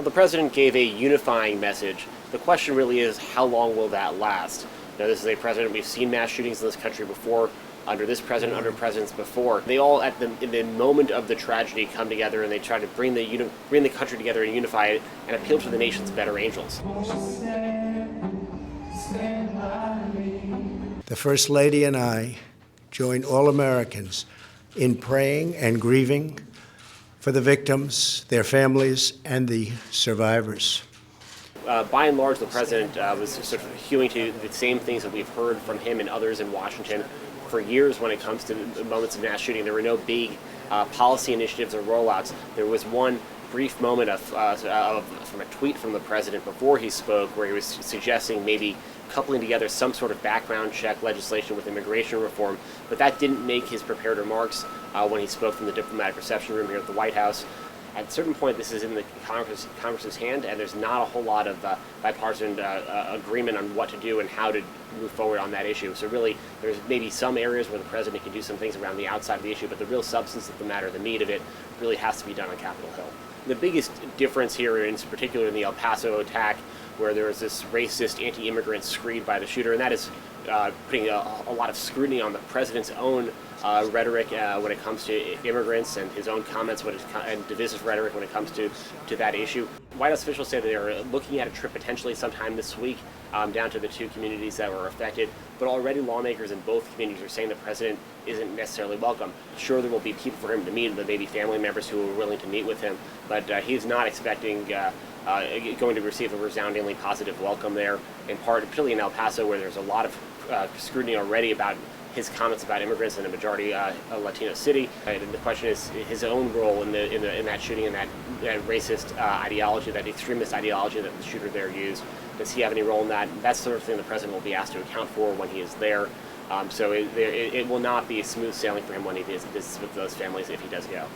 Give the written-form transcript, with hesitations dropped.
Well, the president gave a unifying message. The question really is, how long will that last? Now, this is a president, we've seen mass shootings in this country before, under this president, under presidents before. They all, in the moment of the tragedy, come together and they try to bring the country together and unify it and appeal to the nation's better angels. The First Lady and I join all Americans in praying and grieving for the victims, their families, and the survivors. By and large, the president was sort of hewing to the same things that we've heard from him and others in Washington for years when it comes to the moments of mass shooting. There were no big policy initiatives or rollouts. There was one brief moment from a tweet from the president before he spoke where he was suggesting maybe coupling together some sort of background check legislation with immigration reform, but that didn't make his prepared remarks when he spoke from the diplomatic reception room here at the White House. At a certain point, this is in the Congress's hand, and there's not a whole lot of bipartisan agreement on what to do and how to move forward on that issue. So really, there's maybe some areas where the president can do some things around the outside of the issue, but the real substance of the matter, the meat of it, really has to be done on Capitol Hill. The biggest difference here, in particular in the El Paso attack, where there was this racist, anti-immigrant screed by the shooter, and that is putting a lot of scrutiny on the president's own rhetoric when it comes to immigrants and his own comments and divisive rhetoric when it comes to that issue. White House officials say that they're looking at a trip potentially sometime this week down to the two communities that were affected, but already lawmakers in both communities are saying the president isn't necessarily welcome. Sure, there will be people for him to meet, maybe family members who are willing to meet with him, but he's not expecting going to receive a resoundingly positive welcome there, in part, particularly in El Paso, where there's a lot of scrutiny already about his comments about immigrants in a majority Latino city. And the question is his own role in that shooting and that racist ideology, that extremist ideology that the shooter there used. Does he have any role in that? That's the sort of thing the president will be asked to account for when he is there. So it will not be smooth sailing for him when he visits with those families if he does go.